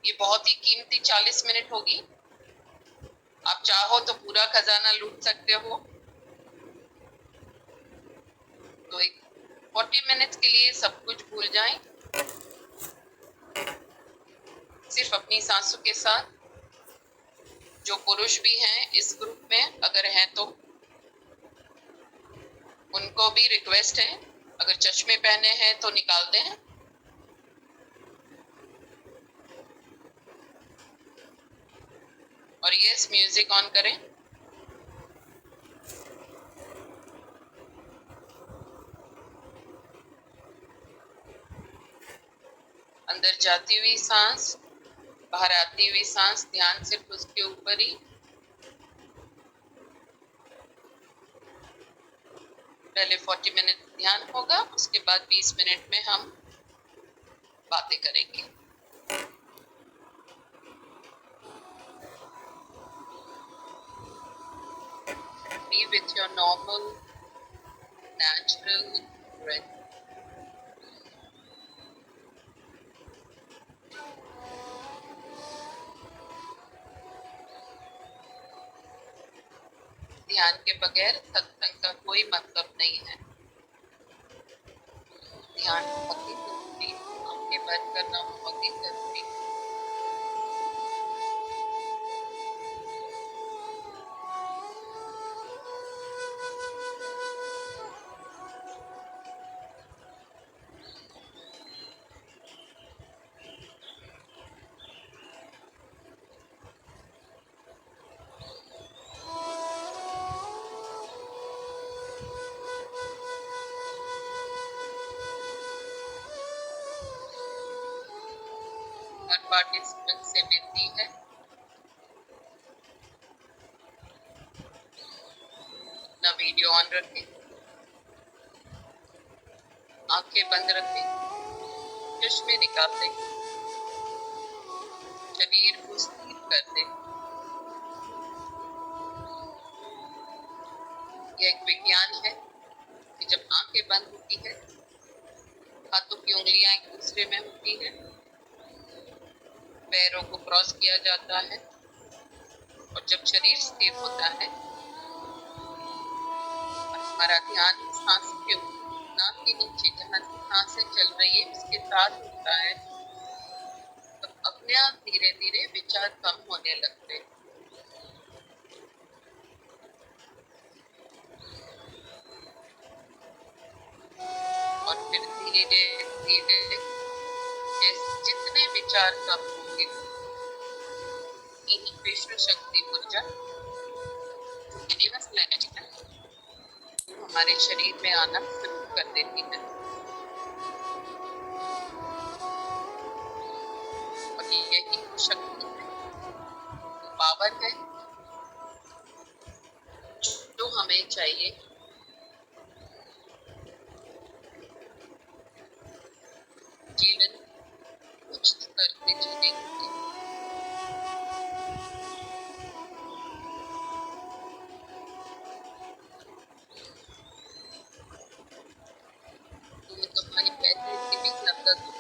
ये बहुत ही कीमती 40 मिनट होगी। आप चाहो तो पूरा खजाना लूट सकते हो। तो एक 40 मिनट्स के लिए सब कुछ भूल जाएं, सिर्फ अपनी सांसों के साथ। जो पुरुष भी हैं इस ग्रुप में अगर हैं तो उनको भी रिक्वेस्ट है, अगर चश्मे पहने हैं तो निकाल दें। और यस, म्यूजिक ऑन करें। अंदर जाती हुई सांस, बाहर आती हुई सांस, ध्यान सिर्फ उसके ऊपर ही। पहले 40 मिनट ध्यान होगा, उसके बाद 20 मिनट में हम बातें करेंगे। Be with your normal, natural breath. ध्यान के बगैर सत्संग का कोई मतलब नहीं है। ध्यान बहुत ही जरूरी, आंखें बंद करना बहुत ही जरूरी है। हर पार्टिसिपेंट से विनती है, अपना वीडियो ऑन रखें, आंखें बंद रखें, चश्मे निकाल दें, शरीर को स्थिर कर दें। यह एक विज्ञान है कि जब आंखें बंद होती है, हाथों की उंगलियां एक दूसरे में होती है, पैरों को क्रॉस किया जाता है, और जब शरीर स्थिर होता है और हमारा ध्यान सांस के नाक के नीचे जहाँ से सांसें चल रही है उसके साथ होता है, तो अपने आप धीरे धीरे विचार कम होने लगते हैं। और फिर धीरे धीरे जितने विचार कम होंगे, इन्हीं विश्व शक्ति ऊर्जा यूनिवर्सल एनर्जी हमारे शरीर में आना शुरू कर देती है। और यही शक्ति है, पावर है जो हमें चाहिए जीवन उच्च स्तर पे जीने के लिए। तो हमारी पैसे की भी लगता तो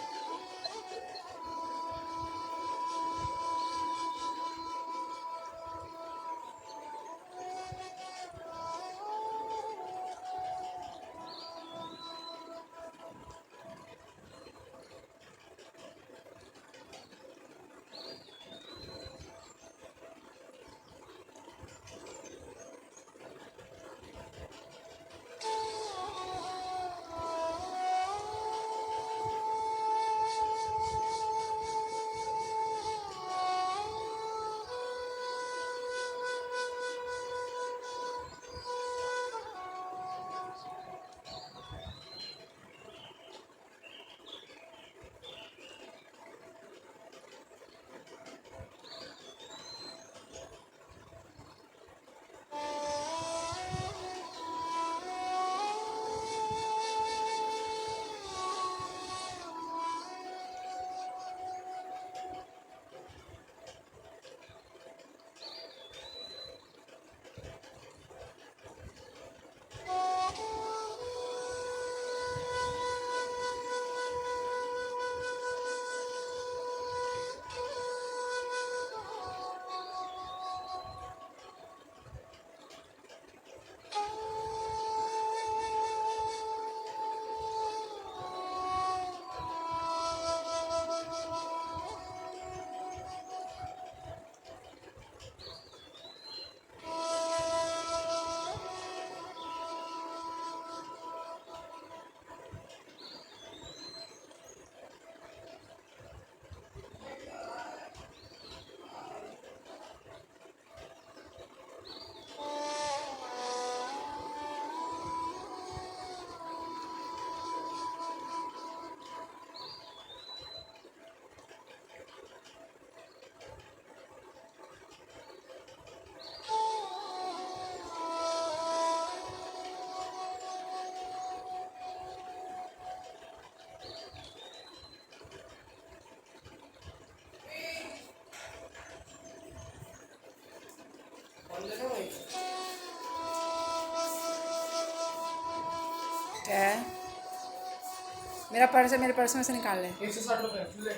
मेरा पर्स है, मेरे पर्स में से निकाल ले। 160 रुपये ले।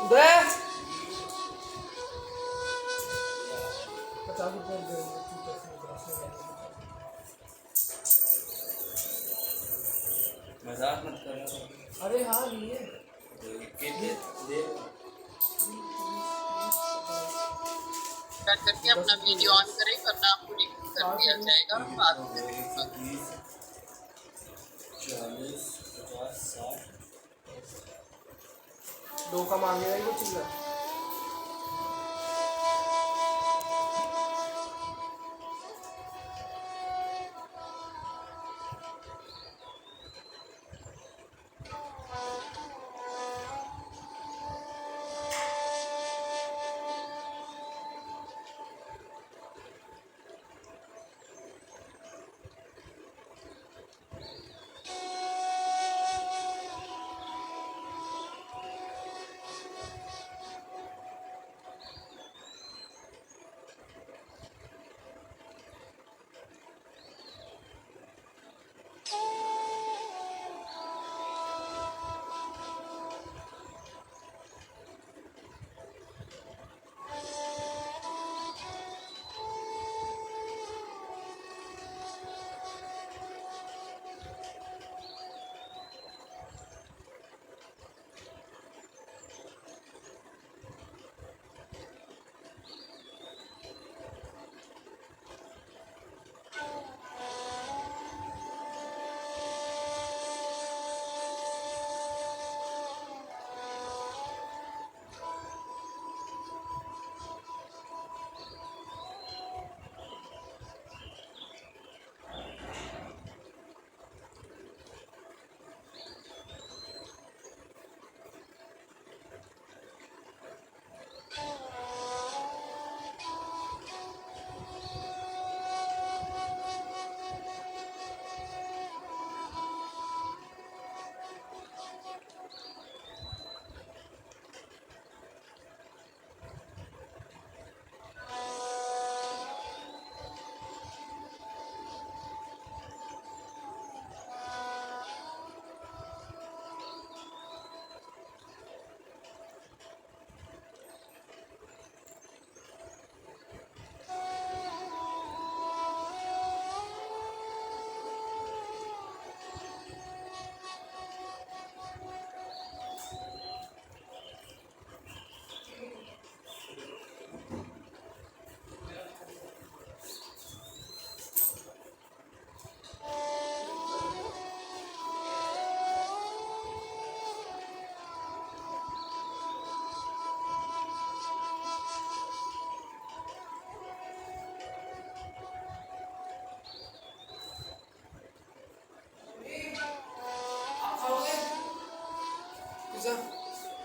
उदय 50 रुपये दे। मजाक मत करना। अरे हाँ लिए। कर करके अपना वीडियो ऑन करें वरना आपको रिमूव कर दिया जाएगा बाद में। 40, 50, 60। 2 का मांगेगा ही वो चिल्ला।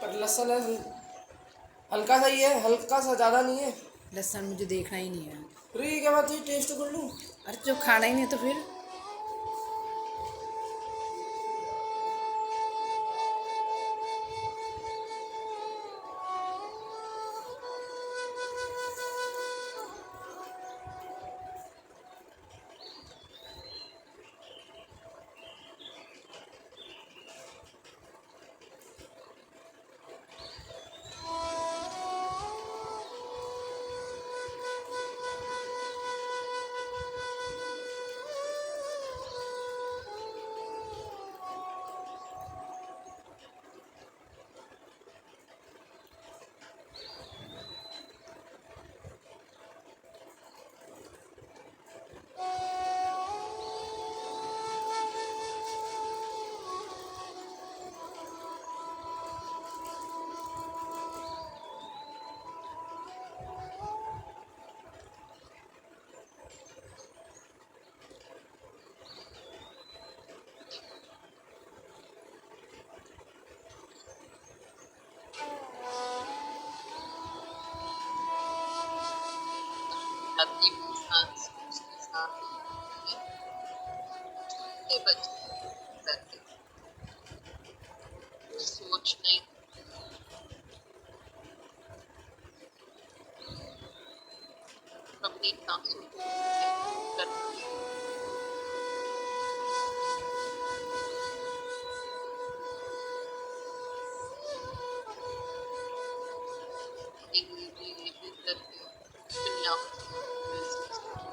पर लहसुन है हल्का सा ही है, हल्का सा, ज़्यादा नहीं है। लहसुन मुझे देखना ही नहीं है। अरे ये क्या बात है, टेस्ट कर लूँ। अरे जो खाना ही नहीं तो फिर आती भी सांस उसके साथ छोटे बच्चे करके कोई सोच नहीं, अपनी सांसों को करना। धीरे धीरे भीतर की दुनिया को महसूस करें।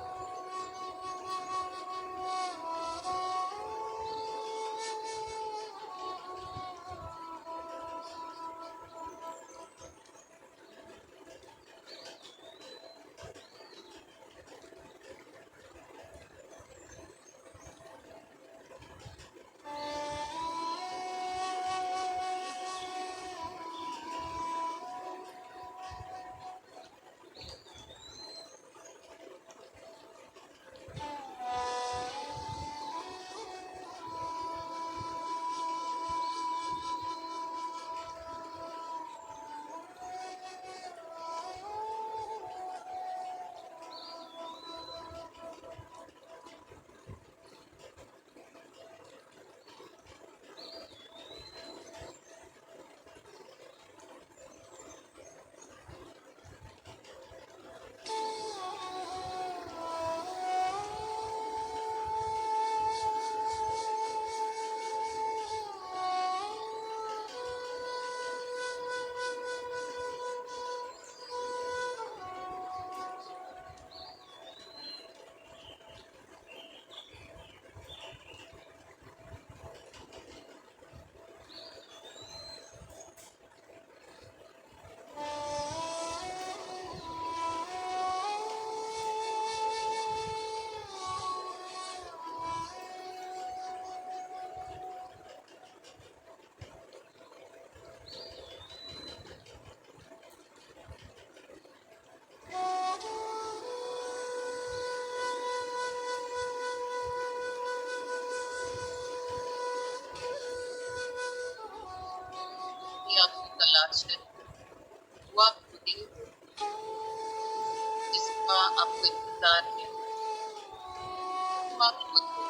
ये आपकी तलाश है, वो आप खुद ही हो, जिसका आपको इंतजार है, वो आप खुद हो।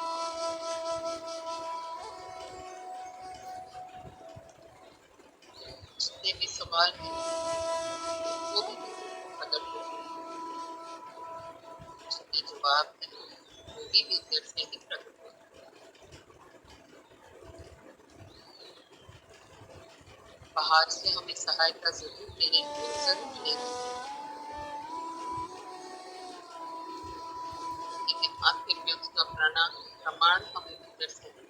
जितने भी सवाल हैं वो भी भीतर हो, जितने जवाब हैं वो भी भीतर से ही प्रकट हो। बाहर से हमें सहायता जरूर मिलेगी, जरूर मिलेगी, लेकिन आखिर में उसका प्रमाण हमें भीतर से मिलेगा।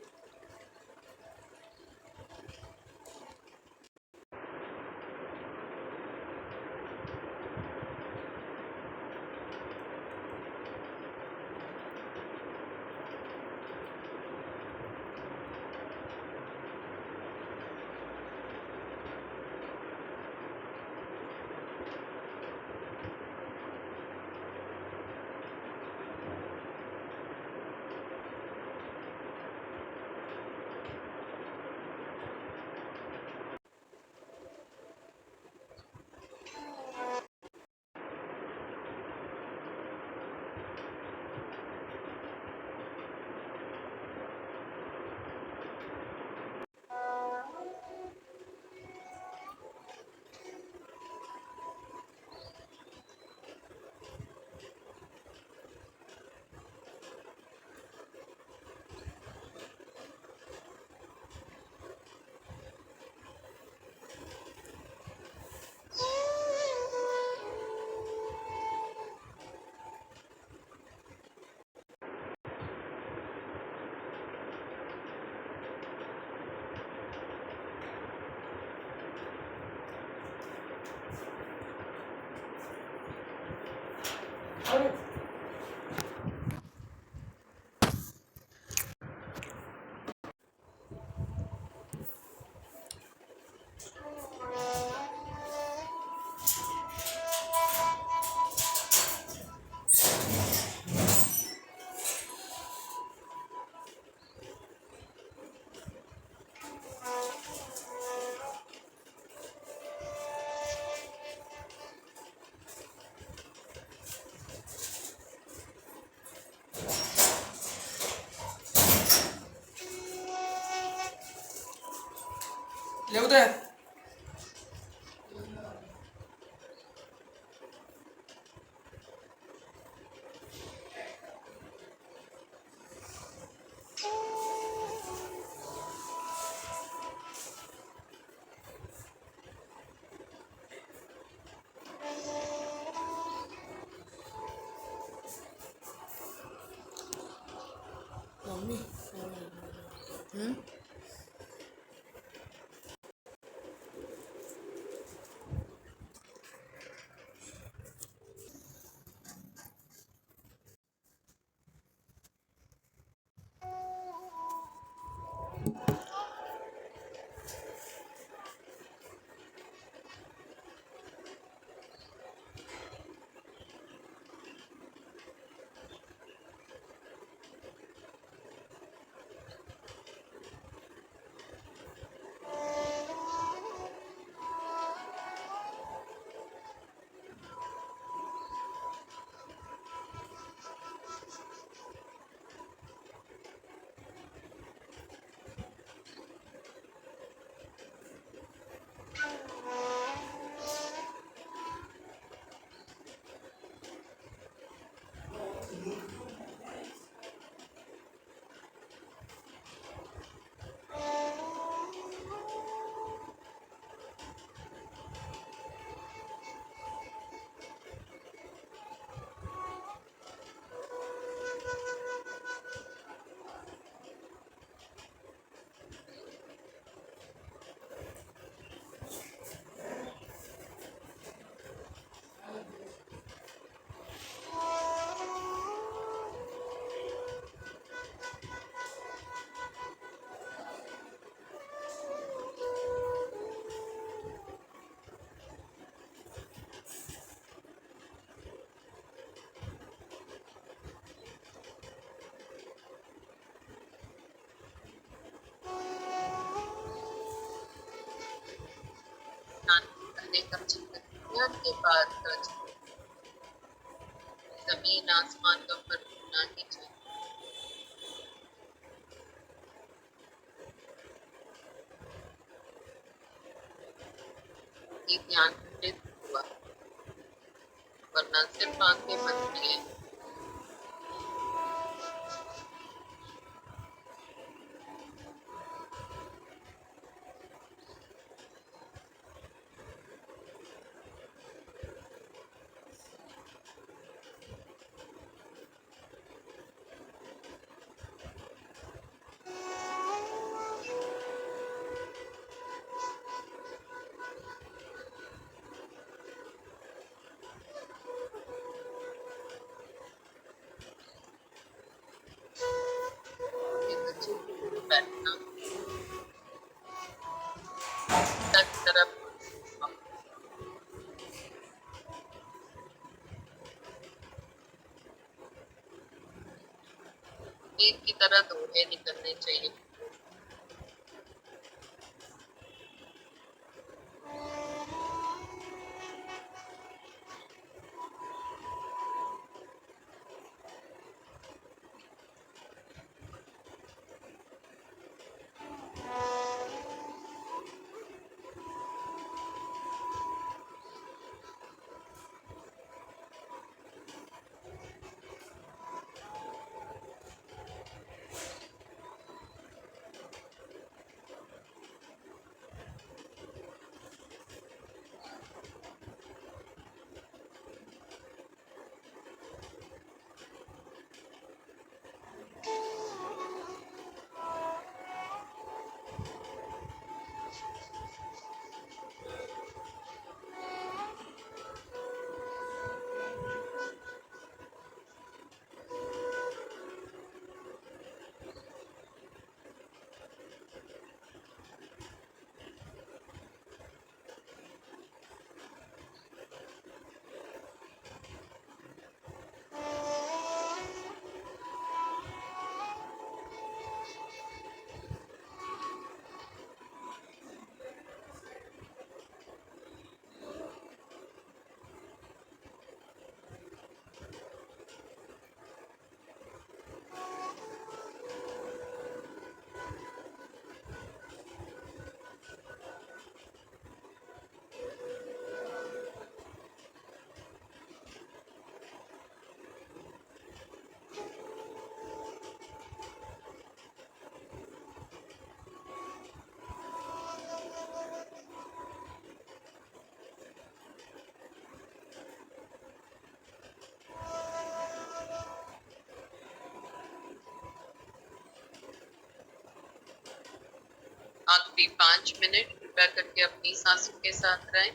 ले उधर। मम्मी करने का चिंतन के बाद जमीन आसमान का फर्क होना ही चाहिए। ये ध्यान केंद्रित हुआ, वरना सिर्फ आंखें बंद किए बैठना तरफ तीर की तरह दौड़े निकलने चाहिए। आखिरी 5 मिनट कृपया करके अपनी सांसों के साथ रहें।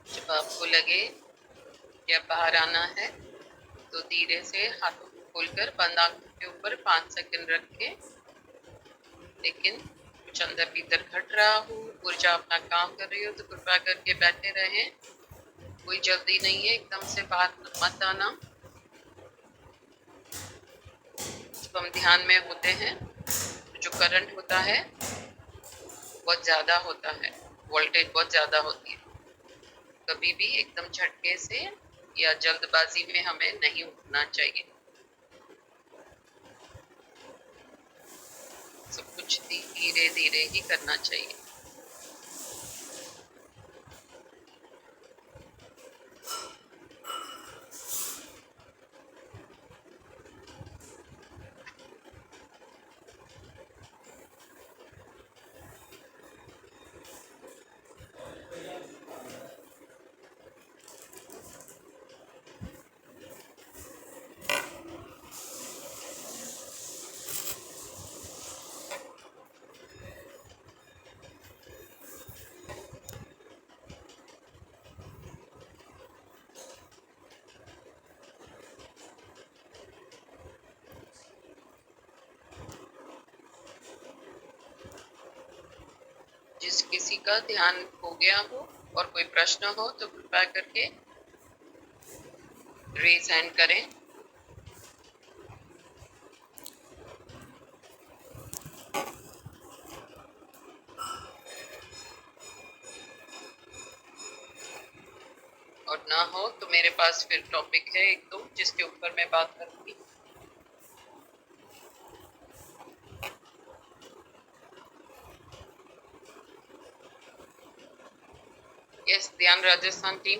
जब आपको लगे कि अब बाहर आना है तो धीरे से हाथों को खोलकर बंद आंखों के ऊपर 5 सेकंड रखें। लेकिन कुछ अंदर भीतर घट रहा हो, ऊर्जा अपना काम कर रही हो तो कृपया करके बैठे रहें। कोई जल्दी नहीं है, एकदम से बाहर मत आना। जब हम ध्यान में होते हैं तो जो करंट होता है बहुत ज़्यादा होता है, वोल्टेज बहुत ज़्यादा होती है। कभी भी एकदम झटके से या जल्दबाजी में हमें नहीं उठना चाहिए। सब कुछ धीरे धीरे ही करना चाहिए। जिस किसी का ध्यान हो गया हो और कोई प्रश्न हो तो कृपया करके रेज हैंड करें। और ना हो तो मेरे पास फिर टॉपिक है एक दो जिसके ऊपर मैं बात करूंगी। यस, ध्यान राजस्थान टीम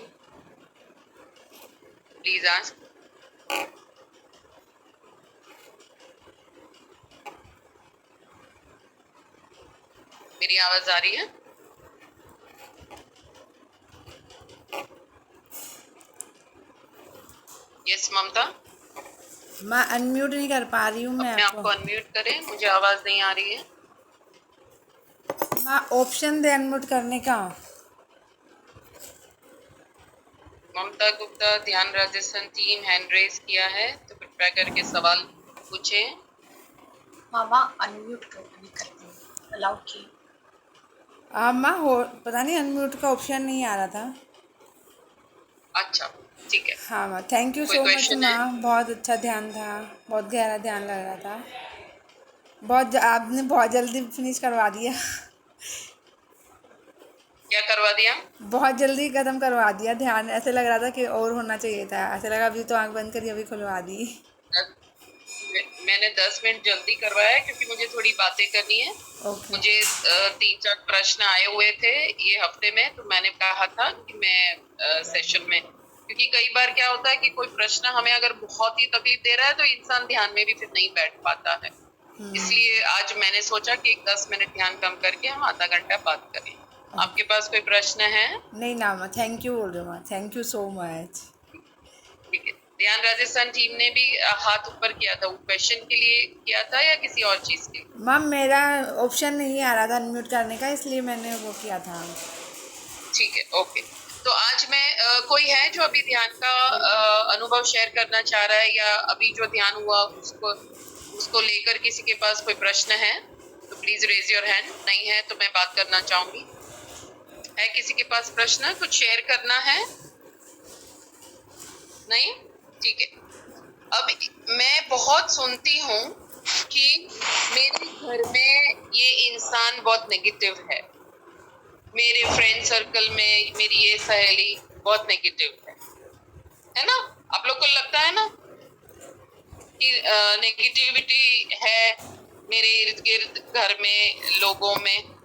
प्लीज आस्क। मेरी आवाज आ रही है? यस ममता, मैं अनम्यूट नहीं कर पा रही हूँ मैं अपने आप को अनम्यूट करें, मुझे आवाज नहीं आ रही है। मैं ऑप्शन दे अनम्यूट करने का। ममता गुप्ता, ध्यान राजस्थान टीम हैंड रेज किया है, तो कृपया करके सवाल पूछे। मामा अनम्यूट नहीं करती, अलाउ की। माँ हो पता नहीं अनम्यूट का ऑप्शन नहीं आ रहा था। अच्छा ठीक है। हाँ माँ, थैंक यू कोई सो मच क्वेश्चन है? माँ, बहुत अच्छा ध्यान था, बहुत गहरा ध्यान लग रहा था। आपने बहुत जल्दी फिनिश करवा दिया। क्या करवा दिया? बहुत जल्दी खत्म करवा दिया ध्यान, ऐसे लग रहा था कि और होना चाहिए था, ऐसे लगा अभी तो आंख बंद करी अभी खुलवा दी। मैंने 10 मिनट जल्दी करवाया है क्योंकि मुझे थोड़ी बातें करनी है। ओके। मुझे 3-4 प्रश्न आए हुए थे ये हफ्ते में, तो मैंने कहा था कि मैं सेशन में, क्योंकि कई बार क्या होता है कि कोई प्रश्न हमें अगर बहुत ही तकलीफ दे रहा है तो इंसान ध्यान में भी फिर नहीं बैठ पाता है। इसलिए आज मैंने सोचा कि 10 मिनट ध्यान कम करके हम आधा घंटा बात करें। आपके पास कोई प्रश्न है? नहीं ना माँ, थैंक यू बोल रही हूँ माँ, थैंक यू सो मच। ठीक है। ध्यान राजस्थान टीम ने भी हाथ ऊपर किया था, वो क्वेश्चन के लिए किया था या किसी और चीज के लिए? मैम मेरा ऑप्शन नहीं आ रहा था अनम्यूट करने का, इसलिए मैंने वो किया था। ठीक है, ओके। तो आज मैं कोई है जो अभी ध्यान का अनुभव शेयर करना चाह रहा है, या अभी जो ध्यान हुआ उसको लेकर किसी के पास कोई प्रश्न है तो प्लीज रेज योर हैंड। नहीं है तो मैं बात करना चाहूंगी। है किसी के पास प्रश्न, कुछ शेयर करना है? नहीं? ठीक है। अब मैं बहुत सुनती हूँ कि मेरे घर में ये इंसान बहुत नेगेटिव है, मेरे फ्रेंड सर्कल में मेरी ये सहेली बहुत नेगेटिव है ना? आप लोग को लगता है ना कि नेगेटिविटी है मेरे इर्द गिर्द घर में, लोगों में?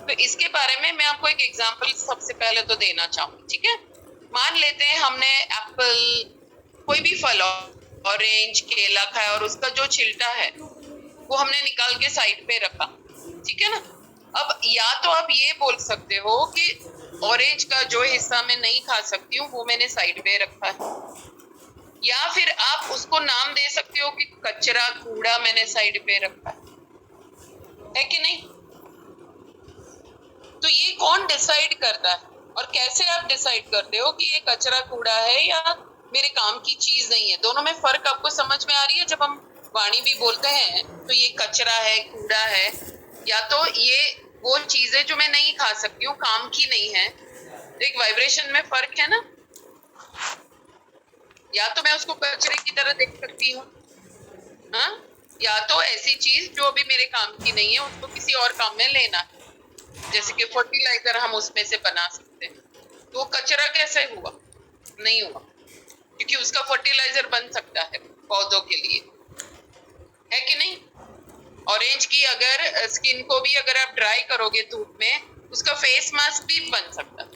तो इसके बारे में मैं आपको एक एग्जांपल सबसे पहले तो देना चाहूंगी, ठीक है? मान लेते हैं हमने एप्पल, कोई भी फल, ऑरेंज, केला खाया और उसका जो छिलटा है वो हमने निकाल के साइड पे रखा, ठीक है ना? अब या तो आप ये बोल सकते हो कि ऑरेंज का जो हिस्सा मैं नहीं खा सकती हूँ वो मैंने साइड पे रखा है, या फिर आप उसको नाम दे सकते हो कि कचरा, कूड़ा मैंने साइड पे रखा है कि नहीं? तो ये कौन डिसाइड करता है और कैसे आप डिसाइड करते हो कि ये कचरा, कूड़ा है या मेरे काम की चीज नहीं है? दोनों में फर्क आपको समझ में आ रही है? जब हम वाणी भी बोलते हैं तो ये कचरा है, कूड़ा है, या तो ये वो चीज है जो मैं नहीं खा सकती हूँ, काम की नहीं है। तो एक वाइब्रेशन में फर्क है ना? या तो मैं उसको कचरे की तरह देख सकती हूँ, हाँ, या तो ऐसी चीज जो अभी मेरे काम की नहीं है उसको किसी और काम में लेना है, जैसे कि फर्टिलाइजर हम उसमें से बना सकते हैं। तो वो कचरा कैसे हुआ? नहीं हुआ, क्योंकि उसका फर्टिलाइजर बन सकता है पौधों के लिए, है कि नहीं? ऑरेंज की अगर स्किन को भी अगर आप ड्राई करोगे धूप में, उसका फेस मास्क भी बन सकता है।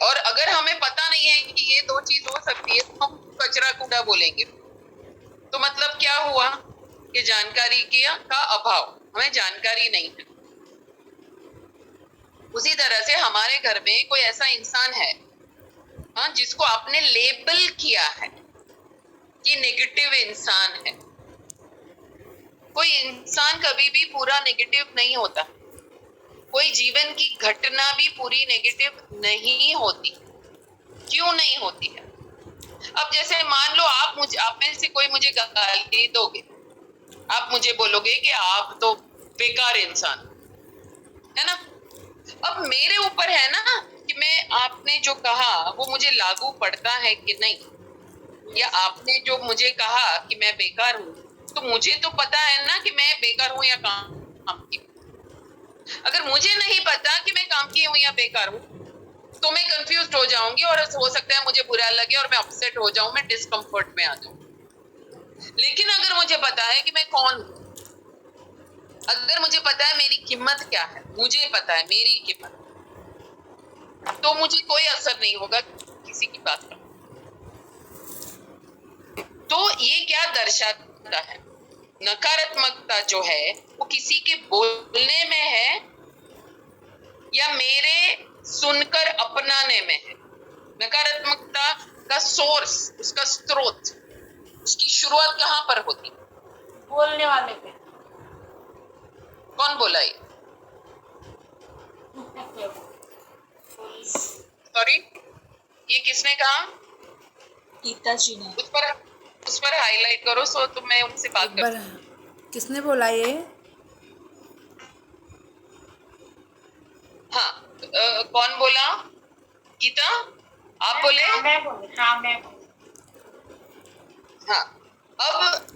और अगर हमें पता नहीं है कि ये दो चीज हो सकती है तो हम कचरा, कूड़ा बोलेंगे। तो मतलब क्या हुआ कि जानकारी का अभाव, हमें जानकारी नहीं है। उसी तरह से हमारे घर में कोई ऐसा इंसान है, हाँ, जिसको आपने लेबल किया है कि नेगेटिव इंसान है। कोई इंसान कभी भी पूरा नेगेटिव नहीं होता, कोई जीवन की घटना भी पूरी नेगेटिव नहीं होती। क्यों नहीं होती है? अब जैसे मान लो आप में से कोई मुझे गाली दोगे, आप मुझे बोलोगे कि आप तो बेकार इंसान, है ना? अब मेरे ऊपर है ना कि मैं, आपने जो कहा वो मुझे लागू पड़ता है कि नहीं, या आपने जो मुझे कहा कि मैं बेकार हूँ, तो मुझे तो पता है ना कि मैं बेकार हूँ या काम की। अगर मुझे नहीं पता कि मैं काम की हूँ या बेकार हूँ तो मैं कंफ्यूज हो जाऊंगी और हो सकता है मुझे बुरा लगे और मैं अपसेट हो जाऊं, मैं डिस्कम्फर्ट में आ जाऊं। लेकिन अगर मुझे पता है कि मैं कौन हूं, अगर मुझे पता है मेरी कीमत क्या है, मुझे पता है मेरी कीमत, तो मुझे कोई असर नहीं होगा किसी की बात का। तो ये क्या दर्शाता है? नकारात्मकता जो है वो किसी के बोलने में है या मेरे सुनकर अपनाने में है। नकारात्मकता का सोर्स, उसका स्रोत, उसकी शुरुआत कहाँ पर होती? बोलने वाले पे। कौन बोला ये? सॉरी, ये किसने कहा? गीता जी ने। उस पर हाईलाइट करो सो तो मैं उनसे बात एक बार कर। किसने बोला ये? हाँ, कौन बोला? गीता, आप बोले? मैं बोली। हाँ, मैं बोली। हाँ, अब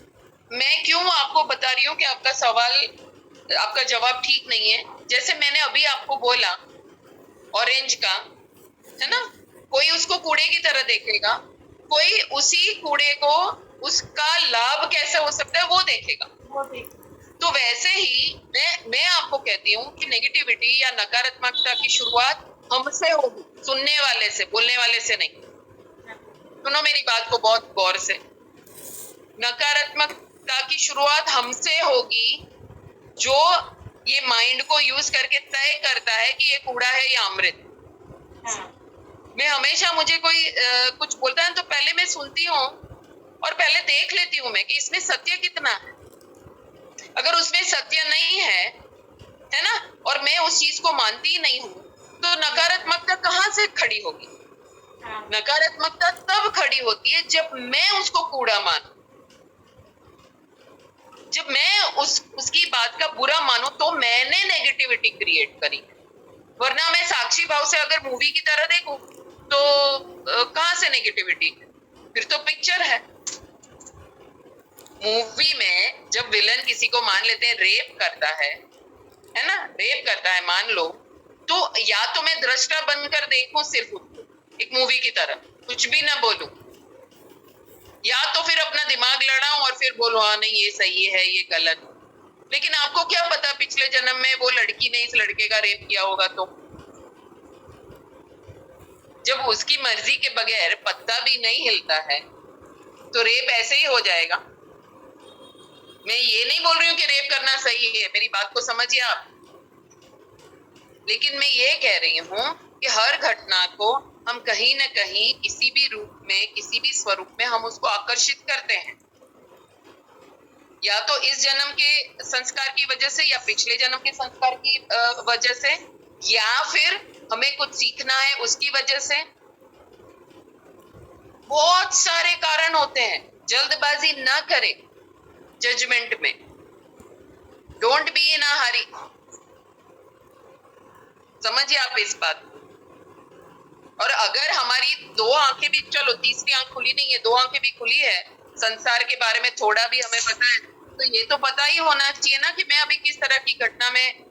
मैं क्यों आपको बता रही हूँ कि आपका सवाल, आपका जवाब ठीक नहीं है। जैसे मैंने अभी आपको बोला ऑरेंज का, है ना, कोई उसको कूड़े की तरह देखेगा, कोई उसी कूड़े को उसका लाभ कैसे हो सकता है वो देखेगा। वो देख। तो वैसे ही मैं आपको कहती हूँ कि नेगेटिविटी या नकारात्मकता की शुरुआत हमसे होगी, सुनने वाले से, बोलने वाले से नहीं। सुनो मेरी बात को बहुत गौर से। नकारात्मकता की शुरुआत हमसे होगी जो ये माइंड को यूज करके तय करता है कि ये कूड़ा है या अमृत। मैं हमेशा, मुझे कोई कुछ बोलता है तो पहले मैं सुनती हूँ और पहले देख लेती हूँ मैं कि इसमें सत्य कितना है। अगर उसमें सत्य नहीं है ना, और मैं उस चीज को मानती नहीं हूँ, तो नकारात्मकता कहाँ से खड़ी होगी? नकारात्मकता तब खड़ी होती है जब मैं उसको कूड़ा मानूं, जब मैं उसकी बात का बुरा मानूं, तो मैंने नेगेटिविटी क्रिएट करी। वरना मैं साक्षी भाव से अगर मूवी की तरह देखूं तो कहां से नेगेटिविटी? फिर तो पिक्चर है। मूवी में जब विलन किसी को मान लेते हैं, रेप करता है ना, रेप करता है मान लो, तो या तो मैं दृष्टा बनकर देखूं सिर्फ उसको, एक मूवी की तरह, कुछ भी ना बोलूं, या तो फिर अपना दिमाग लड़ाऊं और फिर बोलो हाँ नहीं ये सही है ये गलत। लेकिन आपको क्या पता पिछले जन्म में वो लड़की ने इस लड़के का रेप किया होगा। तो जब उसकी मर्जी के बगैर पत्ता भी नहीं हिलता है तो रेप ऐसे ही हो जाएगा। मैं ये नहीं बोल रही हूँ कि रेप करना सही है, मेरी बात को समझिए आप। लेकिन मैं ये कह रही हूँ कि हर घटना को हम कहीं ना कहीं किसी भी रूप में, किसी भी स्वरूप में हम उसको आकर्षित करते हैं, या तो इस जन्म के संस्कार की वजह से या पिछले जन्म के संस्कार की वजह से, या फिर हमें कुछ सीखना है उसकी वजह से। बहुत सारे कारण होते हैं। जल्दबाजी ना करें जजमेंट में। डोंट बी इन अ हरी। समझिए आप इस बात को। और अगर हमारी दो आंखें भी, चलो तीसरी आंख खुली नहीं है, दो आंखें भी खुली है, संसार के बारे में थोड़ा भी हमें पता है, तो ये तो पता ही होना चाहिए ना कि मैं अभी किस तरह की घटना में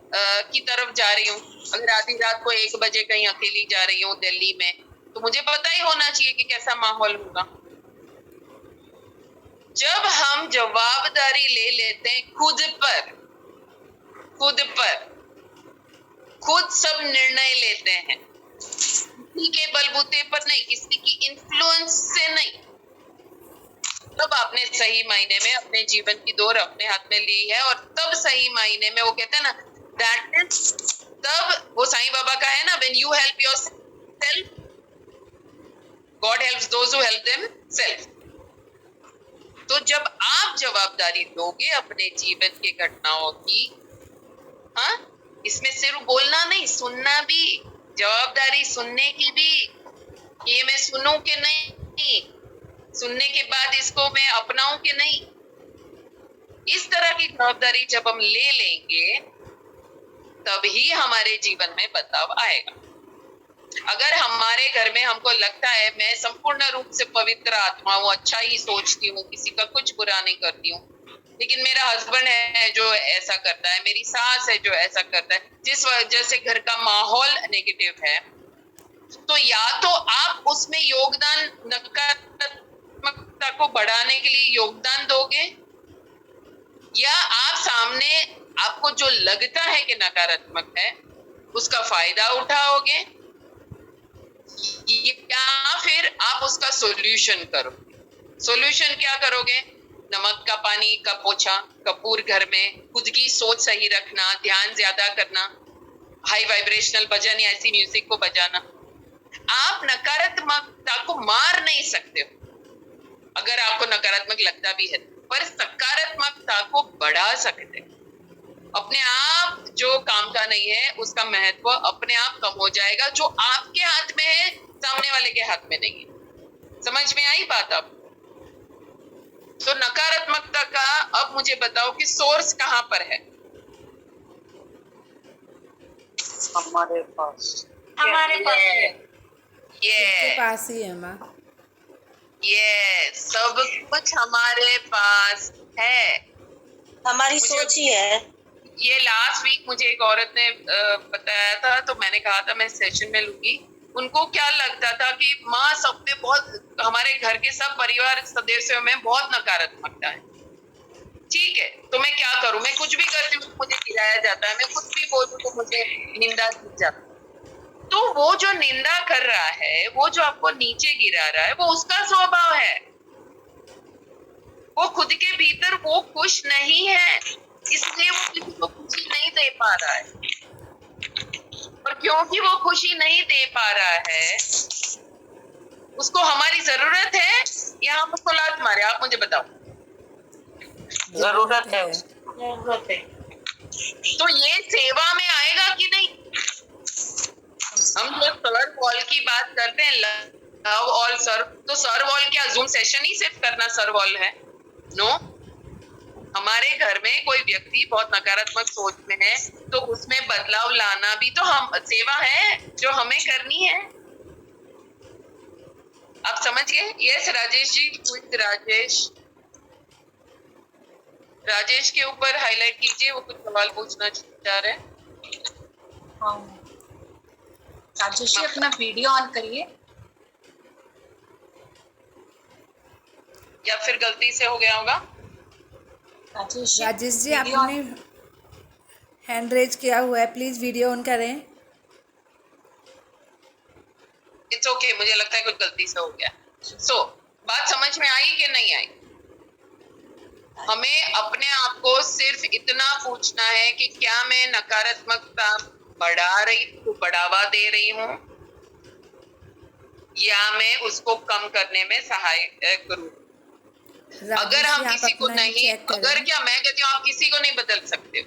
की तरफ जा रही हूँ। अगर आधी रात को 1 बजे कहीं अकेली जा रही हूँ दिल्ली में, तो मुझे पता ही होना चाहिए कि कैसा माहौल होगा। जब हम जवाबदारी ले लेते हैं खुद पर, खुद सब निर्णय लेते हैं, किसी के बलबूते पर नहीं, किसी की इन्फ्लुएंस से नहीं, तब आपने सही मायने में अपने जीवन की डोर अपने हाथ में ली है। और तब सही मायने में वो कहते हैं ना, दैट इज, तब वो साईं बाबा का है ना, when you help yourself God helps those who help themself. तो जब आप जवाबदारी लोगे अपने जीवन के घटनाओं की, हाँ, इसमें सिर्फ बोलना नहीं, सुनना भी, जवाबदारी सुनने की भी, ये मैं सुनूं कि नहीं, सुनने के बाद इसको मैं अपनाऊं कि नहीं, इस तरह की जवाबदारी जब हम ले लेंगे तभी हमारे जीवन में बदलाव आएगा। अगर हमारे घर में हमको लगता है मैं संपूर्ण रूप से पवित्र आत्मा हूँ, अच्छा ही सोचती हूँ, किसी का कुछ बुरा नहीं करती हूँ, लेकिन मेरा हस्बैंड है जो ऐसा करता है, मेरी सास है जो ऐसा करता है, जिस वजह से घर का माहौल नेगेटिव है, तो या तो आप उसमें योगदान, नकारात्मकता को बढ़ाने के लिए योगदान दोगे, या आप सामने आपको जो लगता है कि नकारात्मक है उसका फायदा उठाओगे, या फिर आप उसका सोल्यूशन करो। सोल्यूशन क्या करोगे? नमक का पानी का पोछा, कपूर घर में, खुद की सोच सही रखना, ध्यान ज्यादा करना, हाई वाइब्रेशनल भजन या ऐसी म्यूजिक को बजाना। आप नकारात्मकता को मार नहीं सकते हो अगर आपको नकारात्मक लगता भी है, पर सकारात्मकता को बढ़ा सकते हो। अपने आप जो काम का नहीं है उसका महत्व अपने आप कम हो जाएगा। जो आपके हाथ में है सामने वाले के हाथ में नहीं है। समझ में आई बात आपको? तो नकारात्मकता का अब मुझे बताओ कि सोर्स कहां पर है? हमारे पास हमारे पास है। सबके ये पास ही है माँ। सब कुछ हमारे पास है। हमारी सोच ही है। ये लास्ट वीक मुझे एक औरत ने बताया था, तो मैंने कहा था मैं सेशन में लूंगी। उनको क्या लगता था कि माँ सब पे बहुत, हमारे घर के सब परिवार सदस्यों में बहुत नकारात्मकता है। ठीक है, तो मैं क्या करूं? मैं कुछ भी करती हूँ मुझे गिराया जाता है, मैं कुछ भी बोलूं तो मुझे निंदा की जाती है। तो वो जो निंदा कर रहा है, वो जो आपको नीचे गिरा रहा है, वो उसका स्वभाव है। वो खुद के भीतर वो खुश नहीं है, इसलिए वो किसी को खुशी नहीं दे पा रहा है। और क्योंकि वो खुशी नहीं दे पा रहा है, उसको हमारी जरूरत है या हम उसको लात मारे? आप मुझे बताओ। जरूरत है। जरूरत है। तो ये सेवा में आएगा कि नहीं? हम जब सर्व ऑल की बात करते हैं, लव ऑल सर्व, तो सर्व ऑल क्या जूम सेशन ही सिर्फ करना सर्व ऑल है? नो। हमारे घर में कोई व्यक्ति बहुत नकारात्मक सोच में है, तो उसमें बदलाव लाना भी तो हम सेवा है जो हमें करनी है। आप समझ गए? Yes Rajesh ji, quick Rajesh. राजेश के ऊपर हाईलाइट कीजिए, वो कुछ सवाल पूछना चाह रहे हैं। हाँ। राजेश जी अपना वीडियो ऑन करिए। या फिर गलती से हो गया होगा। राजेश जी वीडियो आपने हैंड रेज किया हुआ है, प्लीज वीडियो ऑन करें। इट्स ओके, मुझे लगता है कुछ गलती से हो गया। सो बात समझ में आई कि नहीं आई? हमें अपने आप को सिर्फ इतना पूछना है कि क्या मैं नकारात्मकता बढ़ावा दे रही हूँ, या मैं उसको कम करने में सहायक करूँ। अगर हम किसी को नहीं, अगर क्या मैं कहती हूँ आप किसी को नहीं बदल सकते,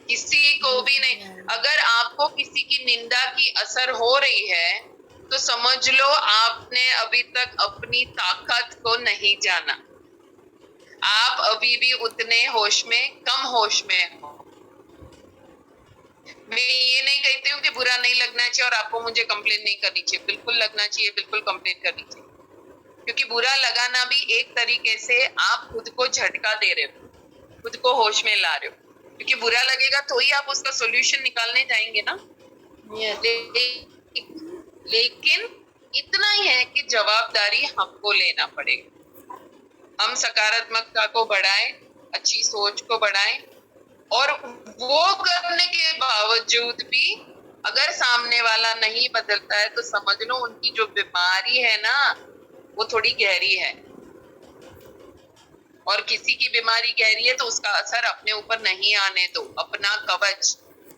किसी को भी नहीं। अगर आपको किसी की निंदा की असर हो रही है, तो समझ लो आपने अभी तक अपनी ताकत को नहीं जाना। आप अभी भी उतने होश में, कम होश में हो। मैं ये नहीं कहती हूँ कि बुरा नहीं लगना चाहिए और आपको मुझे कंप्लेन नहीं करनी चाहिए। बिल्कुल लगना चाहिए, बिल्कुल कंप्लेन करनी चाहिए, क्योंकि बुरा लगाना भी एक तरीके से आप खुद को झटका दे रहे हो, खुद को होश में ला रहे हो। क्योंकि बुरा लगेगा तो ही आप उसका सोल्यूशन निकालने जाएंगे ना। लेकिन इतना ही है कि जवाबदारी हमको लेना पड़ेगा। हम सकारात्मकता को बढ़ाएं, अच्छी सोच को बढ़ाएं, और वो करने के बावजूद भी अगर सामने वाला नहीं बदलता है, तो समझ लो उनकी जो बीमारी है ना, वो थोड़ी गहरी है। और किसी की बीमारी गहरी है तो उसका असर अपने ऊपर नहीं आने दो। अपना कवच,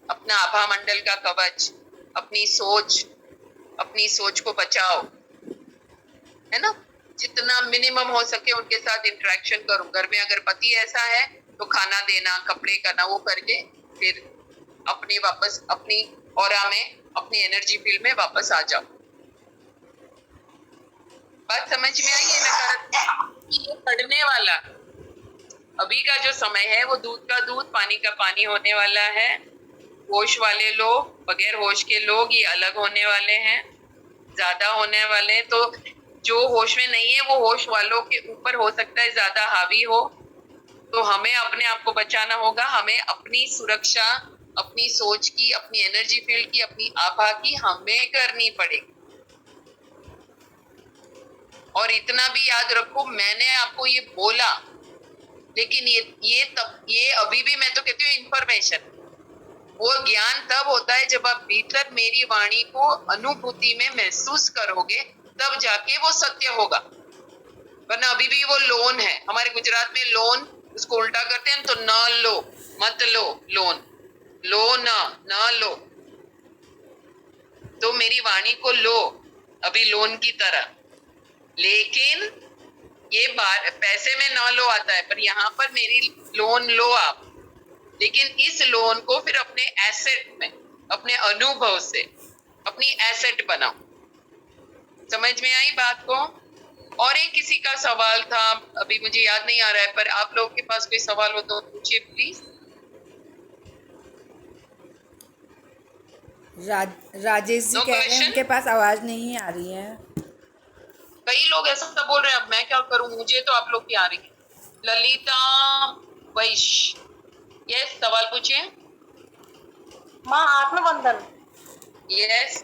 अपना आभा मंडल का कवच, अपनी सोच को बचाओ, है ना। जितना मिनिमम हो सके उनके साथ इंटरेक्शन करो। घर में अगर पति ऐसा है तो खाना देना, कपड़े करना, वो करके फिर वापस अपनी ऑरा में, अपनी एनर्जी फील्ड में वापस आ जाओ। बात समझ में आई है? नकारात्मक ये पढ़ने वाला अभी का जो समय है वो दूध का दूध, पानी का पानी होने वाला है। होश वाले लोग, बगैर होश के लोग ये अलग होने वाले हैं, ज्यादा होने वाले हैं। तो जो होश में नहीं है वो होश वालों के ऊपर हो सकता है ज्यादा हावी हो। तो हमें अपने आप को बचाना होगा। हमें अपनी सुरक्षा, अपनी सोच की, अपनी एनर्जी फील्ड की, अपनी आभा की हमें करनी पड़ेगी। और इतना भी याद रखो, मैंने आपको ये बोला, लेकिन ये अभी भी मैं तो कहती हूँ इन्फॉर्मेशन, वो ज्ञान तब होता है जब आप भीतर मेरी वाणी को अनुभूति में महसूस करोगे, तब जाके वो सत्य होगा। वरना अभी भी वो लोन है। हमारे गुजरात में लोन उसको उल्टा करते हैं, तो न लो, मत लो, लोन, लो ना लो। तो मेरी वाणी को लो अभी लोन की तरह, लेकिन ये पैसे में ना लो आता है, पर यहाँ पर मेरी लोन लो आप, लेकिन इस लोन को फिर अपने एसेट में, अपने अनुभव से अपनी एसेट बनाओ। समझ में आई बात को? और एक किसी का सवाल था, अभी मुझे याद नहीं आ रहा है, पर आप लोगों के पास कोई सवाल हो तो पूछिए प्लीज। राजेश जी No कह रहे हैं question? उनके पास आवाज नहीं आ रही है। कई लोग ऐसा बोल रहे हैं, अब मैं क्या करूं, मुझे तो आप लोग की आ रही है। ललिता वैश्य, यस, सवाल पूछिए। माँ आत्मवंदन। यस,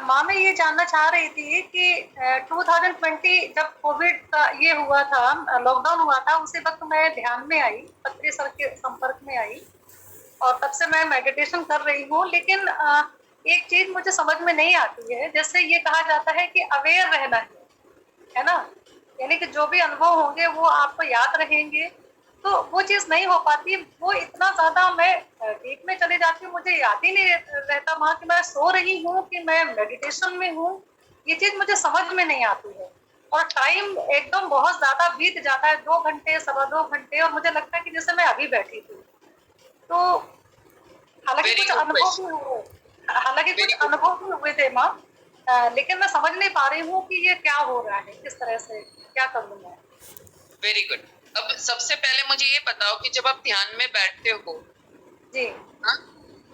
माँ मैं ये जानना चाह रही थी कि 2020 जब कोविड का ये हुआ था, लॉकडाउन हुआ था, उसी वक्त मैं ध्यान में आई, पत्री सर के संपर्क में आई और तब से मैं मेडिटेशन कर रही हूँ। लेकिन एक चीज मुझे समझ में नहीं आती है, जैसे ये कहा जाता है कि अवेयर रहना है ना, यानी कि जो भी अनुभव होंगे वो आपको याद रहेंगे, तो वो चीज नहीं हो पाती। वो इतना ज्यादा मैं डीप में चले जाती हूँ, मुझे याद ही नहीं रहता वहाँ कि मैं सो रही हूँ कि मैं मेडिटेशन में हूँ। ये चीज मुझे समझ में नहीं आती है और टाइम एकदम बहुत ज्यादा बीत जाता है, 2 घंटे, 2.25 घंटे, और मुझे लगता है कि जैसे मैं अभी बैठी थी। तो हालांकि Very कुछ good अनुभव question. भी हुए, हालांकि Very कुछ good. अनुभव भी हुए थे माँ, लेकिन मैं समझ नहीं पा रही हूँ कि ये क्या हो रहा है, किस तरह से क्या करूँ मैं। Very good. अब सबसे पहले मुझे ये बताओ कि जब आप ध्यान में बैठते हो जी, हाँ,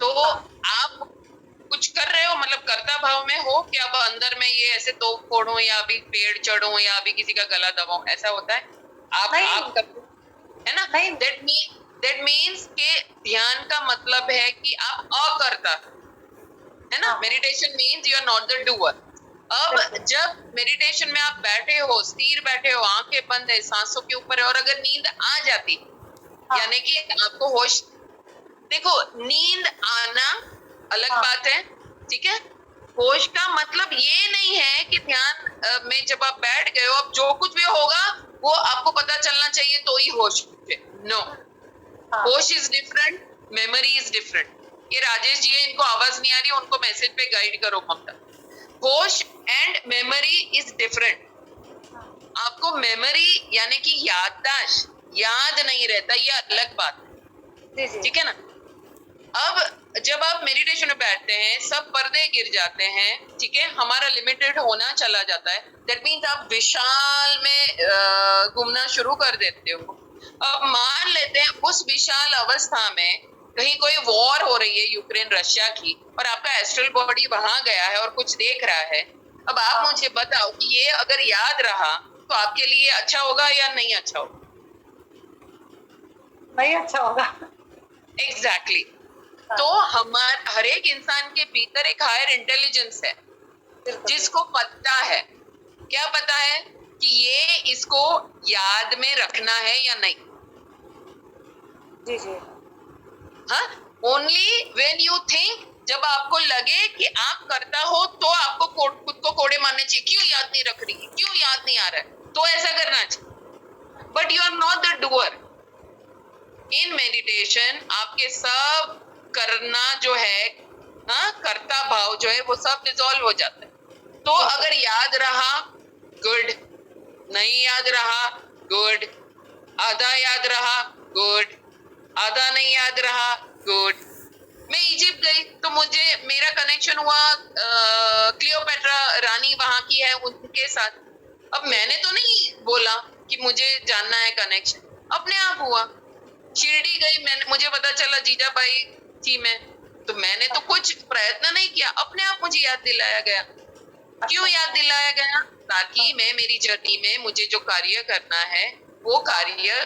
तो आप कुछ कर रहे हो, मतलब कर्ता भाव में हो कि अब अंदर में ये ऐसे तोप फोड़ो या अभी पेड़ चढ़ो या अभी किसी का गला दबाओ, ऐसा होता है? नहीं। आप है ना? नहीं। दैट मीन्स के ध्यान का मतलब है कि आप अकर्ता, है ना? हाँ। Meditation means you are not the doer. अब जब मेडिटेशन में आप बैठे हो, स्थिर बैठे हो, आंखें बंद है, सांसों के ऊपर है, और अगर नींद आ जाती, हाँ। यानी कि आपको होश, देखो नींद आना अलग हाँ। बात है, ठीक है? होश का मतलब ये नहीं है कि ध्यान में जब आप बैठ गए हो, अब जो कुछ भी होगा वो आपको पता चलना चाहिए तो ही होश है। नो, हाँ। होश is different, memory is different. ये राजेश जी है, इनको आवाज नहीं आ रही, उनको मैसेज पे गाइड करो ममता। होश एंड मेमोरी इज डिफरेंट। आपको मेमोरी यानी कि याददाश्त, याद नहीं रहता, ये अलग बात है, जी जी। ठीक है ना? अब जब आप मेडिटेशन में बैठते हैं, सब पर्दे गिर जाते हैं, ठीक है, हमारा लिमिटेड होना चला जाता है। दैट मीन्स आप विशाल में घूमना शुरू कर देते हो। अब मान लेते हैं उस विशाल अवस्था में कहीं कोई वॉर हो रही है, यूक्रेन रशिया की, और आपका एस्ट्रल बॉडी वहां गया है और कुछ देख रहा है। अब आप मुझे बताओ कि ये अगर याद रहा तो आपके लिए अच्छा होगा या नहीं अच्छा होगा? नहीं अच्छा होगा। एग्जैक्टली। तो हर एक इंसान के भीतर एक हायर इंटेलिजेंस है जिसको पता है, क्या पता है कि ये इसको याद में रखना है या नहीं। जी जी। हाँ, ओनली व्हेन यू थिंक, जब आपको लगे कि आप करता हो तो आपको खुद को कोड़े मारने चाहिए, क्यों याद नहीं रख रही, क्यों याद नहीं आ रहा है, तो ऐसा करना चाहिए। But you are not the doer. In meditation आपके सब करना जो है, हाँ, कर्ता भाव जो है वो सब डिसॉल्व हो जाता है। तो अगर याद रहा गुड, नहीं याद रहा गुड, आधा याद रहा गुड, आधा नहीं याद रहा गुड। मैं इजिप्ट गई तो मेरा कनेक्शन हुआ क्लियोपेट्रा रानी वहां की है, उनके साथ। अब मैंने तो नहीं बोला कि मुझे जानना है कनेक्शन, अपने आप हुआ। शिरडी गई, मुझे पता चला जीजाबाई थी मैं, तो मैंने तो कुछ प्रयत्न नहीं किया, अपने आप मुझे याद दिलाया गया। क्यों याद दिलाया गया? ताकि मैं मेरी जर्नी में मुझे जो कार्य करना है वो कार्य,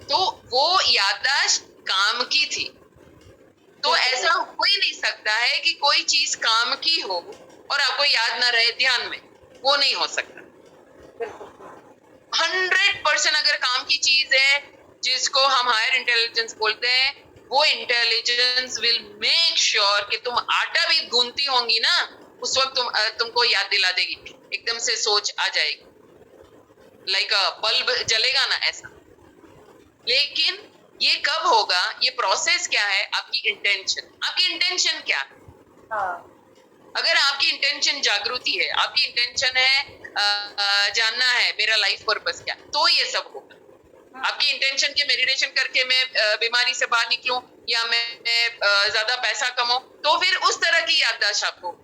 तो वो याददाश्त काम की थी। तो ऐसा हो ही नहीं सकता है कि कोई चीज काम की हो और आपको याद ना रहे ध्यान में, वो नहीं हो सकता। 100% अगर काम की चीज है जिसको हम हायर इंटेलिजेंस बोलते हैं, वो इंटेलिजेंस विल मेक श्योर कि तुम आटा भी गूंथती होंगी ना, उस वक्त तुमको याद दिला देगी, एकदम से सोच आ जाएगी, लाइक बल्ब जलेगा ना ऐसा। लेकिन ये कब होगा, ये प्रोसेस क्या है, आपकी इंटेंशन क्या है। हाँ अगर आपकी इंटेंशन जागृति है, आपकी इंटेंशन है जानना है मेरा लाइफ पर्पस क्या, तो ये सब होगा। आपकी इंटेंशन के मेडिटेशन करके मैं बीमारी से बाहर निकलूं या मैं ज्यादा पैसा कमाऊं, तो फिर उस तरह की याददाश्त आपको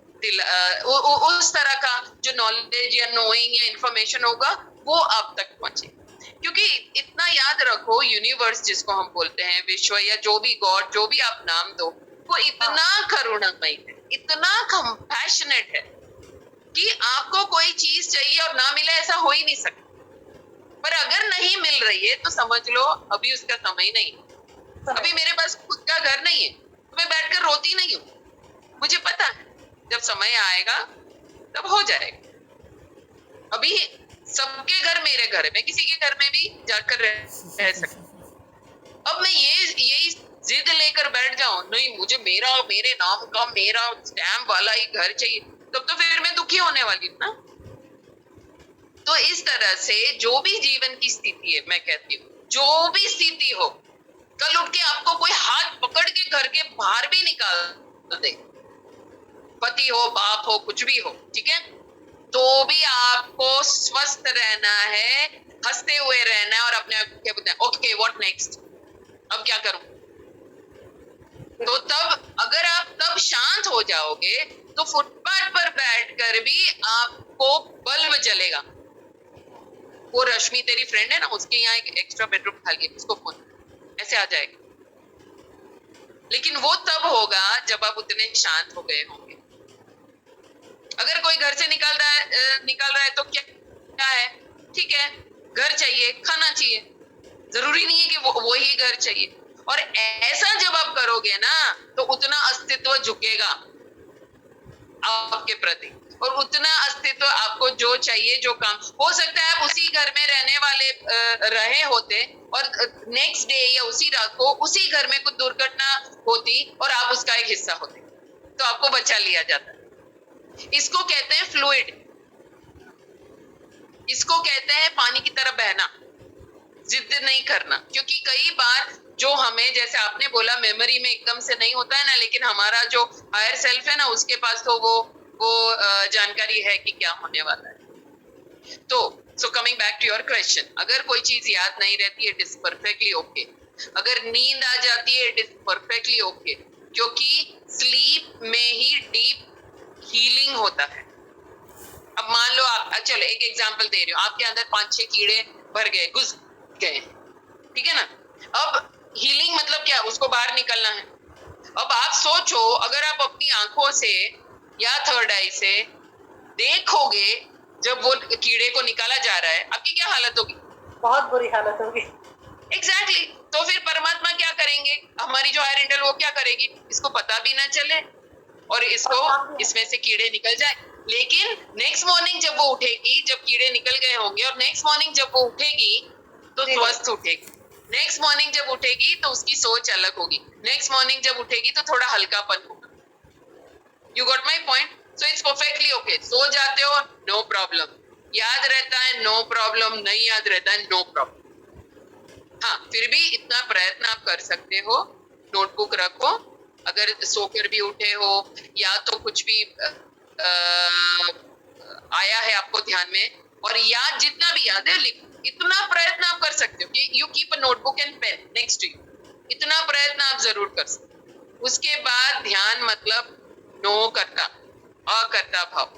उस तरह का जो नॉलेज या नोइंग या इंफॉर्मेशन होगा वो आप तक पहुंचे। क्योंकि इतना याद रखो, यूनिवर्स जिसको हम बोलते हैं, विश्व या जो भी गॉड, जो भी आप नाम दो, वो इतना करुणामयी है, इतना कंपैशनेट है कि आपको कोई चीज चाहिए और ना मिले ऐसा हो ही नहीं सकता। पर अगर नहीं मिल रही है तो समझ लो अभी उसका समय नहीं। अभी मेरे पास खुद का घर नहीं है तो मैं बैठकर रोती नहीं हूँ, मुझे पता है जब समय आएगा तब हो जाएगा। अभी सबके घर मेरे घर है, मैं किसी के घर में भी जाकर रह सकती। अब मैं यही जिद लेकर बैठ जाऊं, नहीं मुझे मेरे नाम का मेरा स्टैम्प वाला ही घर चाहिए, तब तो फिर मैं दुखी होने वाली हूँ ना। तो इस तरह से जो भी जीवन की स्थिति है, मैं कहती हूँ जो भी स्थिति हो, कल उठ के आपको कोई हाथ पकड़ के घर के बाहर भी निकाल दे, पति हो, बाप हो, कुछ भी हो, ठीक है, तो भी आपको स्वस्थ रहना है, हंसते हुए रहना है और अपने आप क्या बोलते हैं, ओके व्हाट नेक्स्ट, अब क्या करूं। तो तब अगर आप तब शांत हो जाओगे तो फुटपाथ पर बैठकर भी आपको बल्ब जलेगा। वो रश्मि तेरी फ्रेंड है ना, उसके यहाँ एक एक्स्ट्रा बेडरूम खाली है, उसको फोन ऐसे आ जाएगा। लेकिन वो तब होगा जब आप उतने शांत हो गए होंगे। अगर कोई घर से निकल रहा है तो क्या है, ठीक है, घर चाहिए, खाना चाहिए, जरूरी नहीं है कि वो ही घर चाहिए। और ऐसा जब आप करोगे ना तो उतना अस्तित्व झुकेगा आपके प्रति, और उतना अस्तित्व आपको जो चाहिए, जो काम हो सकता है आप उसी घर में रहने वाले रहे होते और नेक्स्ट डे या उसी रात को उसी घर में कुछ दुर्घटना होती और आप उसका एक हिस्सा होते, तो आपको बचा लिया जाता। इसको कहते हैं फ्लूइड, इसको कहते हैं पानी की तरह बहना, जिद नहीं करना। क्योंकि कई बार जो हमें, जैसे आपने बोला, मेमोरी में एकदम से नहीं होता है ना, लेकिन हमारा जो हायर सेल्फ है ना, उसके पास तो वो जानकारी है कि क्या होने वाला है। तो so coming back to your question, अगर कोई चीज याद नहीं रहती है, इट इज परफेक्टली ओके। अगर नींद आ जाती है, इट इज परफेक्टली ओके, क्योंकि स्लीप में ही डीप हीलिंग होता है। अब मान लो आप, चलो एक एग्जांपल दे रही हूँ, आपके अंदर 5-6 कीड़े भर गए, घुस गए, ठीक है ना। अब हीलिंग मतलब क्या, उसको बाहर निकलना है। अब आप सोचो, अगर आप अपनी आंखों से या थर्ड आई से देखोगे जब वो कीड़े को निकाला जा रहा है, आपकी क्या हालत होगी? बहुत बुरी हालत होगी। एग्जैक्टली। तो फिर परमात्मा क्या करेंगे, हमारी जो हायर इंटेल वो क्या करेगी, इसको पता भी ना चले और इसमें से कीड़े निकल जाए। लेकिन नेक्स्ट मॉर्निंग जब वो उठेगी, जब कीड़े निकल गए होंगे, और नेक्स्ट मॉर्निंग जब वो उठेगी तो स्वस्थ उठेगी। नेक्स्ट मॉर्निंग जब उठेगी तो उसकी सोच अलग होगी। नेक्स्ट मॉर्निंग जब उठेगी तो थोड़ा हल्कापन होगा। You got my point? So it's perfectly okay. सो जाते हो, नो प्रॉब्लम। याद रहता है, नो प्रॉब्लम। नहीं याद रहता है, नो प्रॉब्लम। हाँ, फिर भी इतना प्रयत्न आप कर सकते हो, नोटबुक रखो, अगर सोकर भी उठे हो या तो कुछ भी आया है आपको ध्यान में, और याद जितना भी याद है लिखो। इतना प्रयत्न आप कर सकते हो कि you keep a notebook and pen next to you. इतना प्रयत्न आप जरूर कर सकते हो। उसके बाद ध्यान मतलब नो करता, अकर्ता भाव,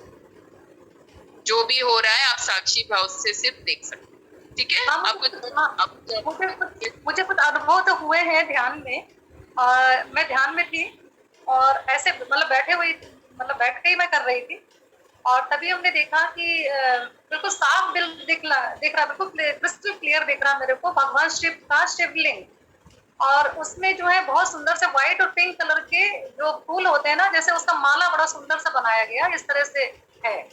जो भी हो रहा है आप साक्षी भाव से सिर्फ देख सकते हो, ठीक है। मुझे कुछ अनुभव तो हुए हैं ध्यान में। मैं ध्यान में थी और ऐसे मतलब बैठ के ही मैं कर रही थी, और तभी हमने देखा कि बिल्कुल साफ दिख रहा, बिल्कुल क्रिस्टल क्लियर दिख रहा मेरे को भगवान शिव का शिवलिंग, और उसमें जो है बहुत सुंदर से व्हाइट और पिंक कलर के जो फूल होते हैं ना, जैसे उसका माला बड़ा सुंदर सा बनाया गया, इस तरह से है।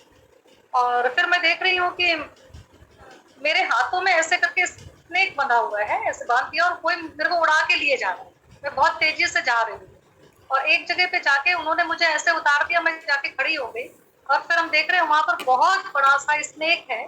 और फिर मैं देख रही हूँ कि मेरे हाथों में ऐसे करके स्नेक बंधा हुआ है, ऐसे बांध दिया, और कोई मेरे को उड़ा के लिए जा रहा है। मैं बहुत तेजी से जा रही हूँ और एक जगह पे जाके उन्होंने मुझे ऐसे उतार दिया, मैं जाके खड़ी हो गई और फिर हम देख रहे हैं वहां पर बहुत बड़ा सा स्नेक है